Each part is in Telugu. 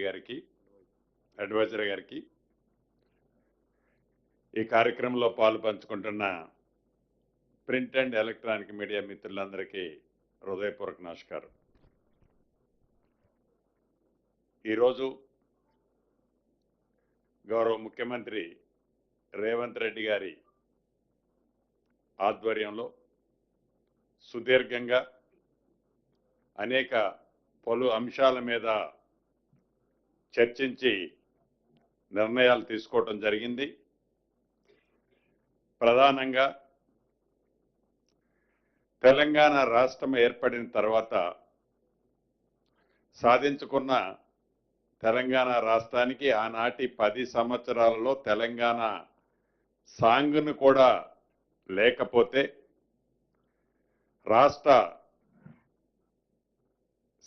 గారికి, అడ్వైజర్ గారికి, ఈ కార్యక్రమంలో పాలు పంచుకుంటున్న ప్రింట్ అండ్ ఎలక్ట్రానిక్ మీడియా మిత్రులందరికీ హృదయపూర్వక నమస్కారం. ఈరోజు గౌరవ ముఖ్యమంత్రి రేవంత్ రెడ్డి గారి ఆధ్వర్యంలో సుదీర్ఘంగా అనేక పలు అంశాల మీద చర్చించి నిర్ణయాలు తీసుకోవడం జరిగింది. ప్రధానంగా తెలంగాణ రాష్ట్రం ఏర్పడిన తర్వాత సాధించుకున్న తెలంగాణ రాష్ట్రానికి ఆనాటి 10 సంవత్సరాలలో తెలంగాణ సాంగ్ను కూడా లేకపోతే రాష్ట్ర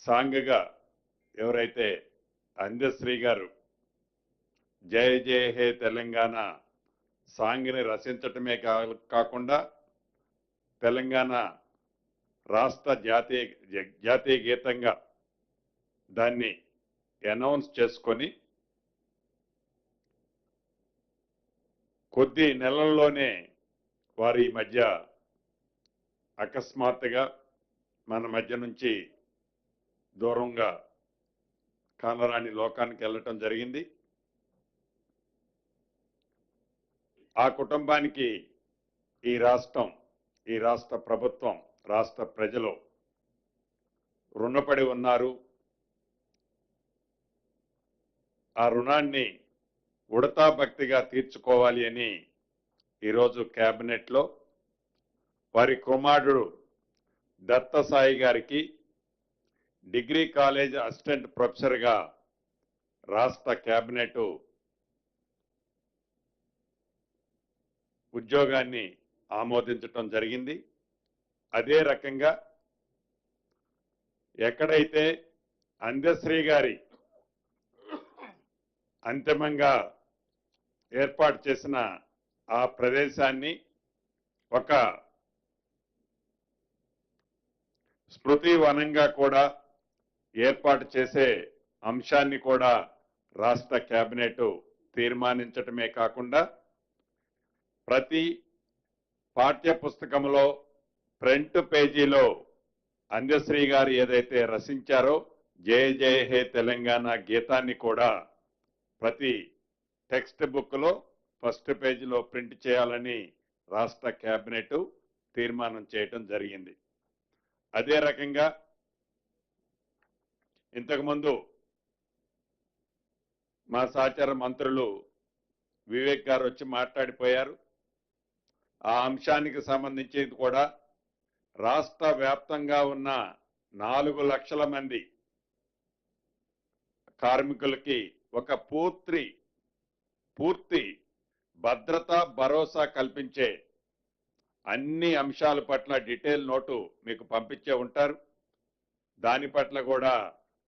సాంగ్గా ఎవరైతే అందశ్రీ గారు జయ జయ హే తెలంగాణ సాంగ్ని రచించటమే కాకుండా తెలంగాణ రాష్ట్ర జాతీయ గీతంగా దాన్ని అనౌన్స్ చేసుకొని కొద్ది నెలల్లోనే వారి మధ్య అకస్మాత్తుగా మన మధ్య నుంచి దూరంగా కానరాని లోకానికి వెళ్ళటం జరిగింది. ఆ కుటుంబానికి ఈ రాష్ట్ర ప్రభుత్వం, రాష్ట్ర ప్రజలు రుణపడి ఉన్నారు. ఆ రుణాన్ని ఉడతా భక్తిగా తీర్చుకోవాలి అని ఈరోజు కేబినెట్లో వారి కుమారుడు దత్తసాయి గారికి డిగ్రీ కాలేజ్ అసిస్టెంట్ ప్రొఫెసర్గా రాష్ట్ర కేబినెట్ ఉద్యోగాన్ని ఆమోదించడం జరిగింది. అదే రకంగా ఎక్కడైతే అందశ్రీ గారి అంతిమంగా ఏర్పాటు చేసిన ఆ ప్రదేశాన్ని ఒక స్మృతి వనంగా కూడా ఏర్పాటు చేసే అంశాన్ని కూడా రాష్ట్ర కేబినెట్ తీర్మానించటమే కాకుండా ప్రతి పాఠ్య పుస్తకంలో ఫ్రంట్ పేజీలో అందశ్రీ గారు ఏదైతే రచించారో జయ జయ హే తెలంగాణ గీతాన్ని కూడా ప్రతి టెక్స్ట్ బుక్లో ఫస్ట్ పేజీలో ప్రింట్ చేయాలని రాష్ట్ర కేబినెట్ తీర్మానం చేయటం జరిగింది. అదే రకంగా ఇంతకుముందు మా సహచార మంత్రులు వివేక్ గారు వచ్చి మాట్లాడిపోయారు. ఆ అంశానికి సంబంధించి కూడా రాష్ట్ర వ్యాప్తంగా ఉన్న 4 లక్షల మంది కార్మికులకి ఒక పూర్తి భద్రత భరోసా కల్పించే అన్ని అంశాల పట్ల డీటెయిల్ నోటు మీకు పంపించే ఉంటారు. దాని పట్ల కూడా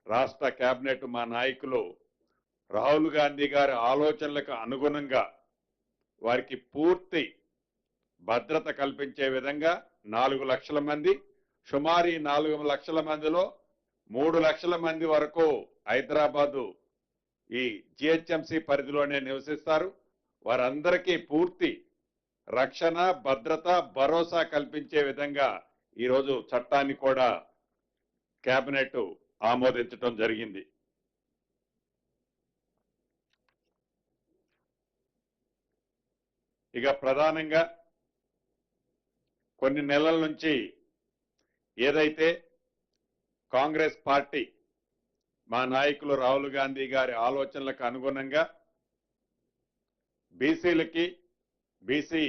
రాష్ట్ర కేబినెట్ మా నాయకులు రాహుల్ గాంధీ గారి ఆలోచనలకు అనుగుణంగా వారికి పూర్తి భద్రత కల్పించే విధంగా 4 లక్షల మంది, సుమారు 4 లక్షల మందిలో 3 లక్షల మంది వరకు హైదరాబాదు ఈ జిహెచ్ఎంసి పరిధిలోనే నివసిస్తారు. వారందరికీ పూర్తి రక్షణ, భద్రత, భరోసా కల్పించే విధంగా ఈరోజు చట్టాన్ని కూడా కేబినెట్ ఆమోదించడం జరిగింది. ఇక ప్రధానంగా కొన్ని నెలల నుంచి ఏదైతే కాంగ్రెస్ పార్టీ మా నాయకులు రాహుల్ గాంధీ గారి ఆలోచనలకు అనుగుణంగా బీసీలకి, బీసీ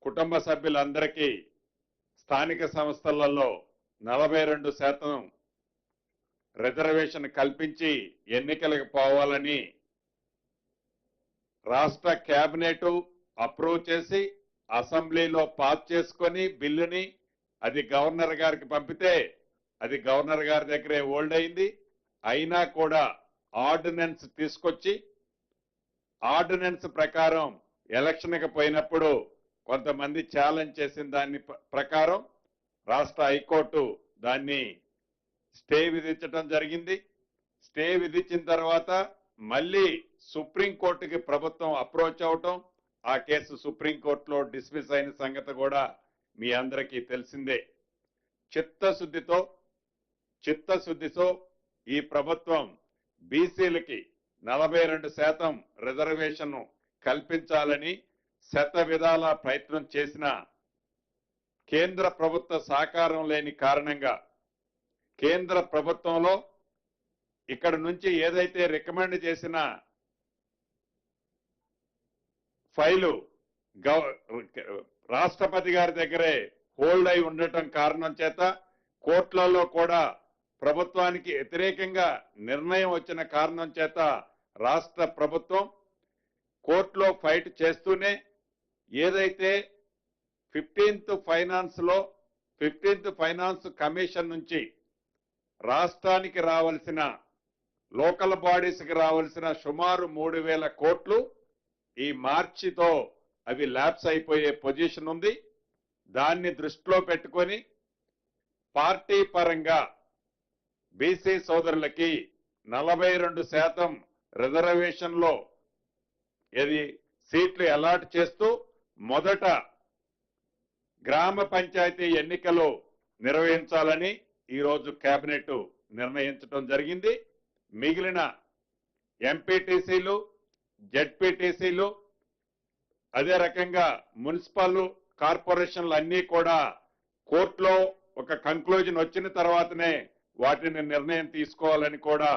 కుటుంబ సభ్యులందరికీ స్థానిక సంస్థలలో 42% రిజర్వేషన్ కల్పించి ఎన్నికలకు పోవాలని రాష్ట్ర కేబినెట్ అప్రూవ్ చేసి అసెంబ్లీలో పాస్ చేసుకొని బిల్లుని అది గవర్నర్ గారికి పంపితే అది గవర్నర్ గారి దగ్గరే హోల్డ్ అయింది. అయినా కూడా ఆర్డినెన్స్ తీసుకొచ్చి ఆర్డినెన్స్ ప్రకారం ఎలక్షన్కి పోయినప్పుడు కొంతమంది ఛాలెంజ్ చేసిన దాని ప్రకారం రాష్ట్ర హైకోర్టు దాన్ని స్టే విధించడం జరిగింది. స్టే విధించిన తర్వాత మళ్ళీ సుప్రీంకోర్టుకి ప్రభుత్వం అప్రోచ్ అవటం, ఆ కేసు సుప్రీంకోర్టులో డిస్మిస్ అయిన సంగతి కూడా మీ అందరికీ తెలిసిందే. చిత్తశుద్ధితో ఈ ప్రభుత్వం బీసీలకి 42% రిజర్వేషన్ కల్పించాలని శత విధాల ప్రయత్నం చేసిన కేంద్ర ప్రభుత్వ సహకారం లేని కారణంగా కేంద్ర ప్రభుత్వంలో ఇక్కడ నుంచి ఏదైతే రికమెండ్ చేసిన ఫైలు రాష్ట్రపతి గారి దగ్గరే హోల్డ్ అయి ఉండటం కారణం చేత కోర్టులలో కూడా ప్రభుత్వానికి వ్యతిరేకంగా నిర్ణయం వచ్చిన కారణం చేత రాష్ట్ర ప్రభుత్వం కోర్టులో ఫైట్ చేస్తూనే ఏదైతే 15th ఫైనాన్స్ కమిషన్ నుంచి రాష్ట్రానికి రావాల్సిన లోకల్ బాడీస్కి రావాల్సిన సుమారు 3,000 కోట్లు ఈ మార్చితో అవి ల్యాప్స్ అయిపోయే పొజిషన్ ఉంది. దాన్ని దృష్టిలో పెట్టుకొని పార్టీ పరంగా బీసీ సోదరులకి 42% రిజర్వేషన్లో సీట్లు అలాట్ చేస్తూ మొదట గ్రామ పంచాయతీ ఎన్నికలు నిర్వహించాలని ఈరోజు కేబినెట్ నిర్ణయించడం జరిగింది. మిగిలిన ఎంపీటీసీలు, జెడ్పీటీసీలు, అదే రకంగా మున్సిపల్ కార్పొరేషన్లు అన్నీ కూడా కోర్టులో ఒక కంక్లూజన్ వచ్చిన తర్వాతనే వాటిని నిర్ణయం తీసుకోవాలని కూడా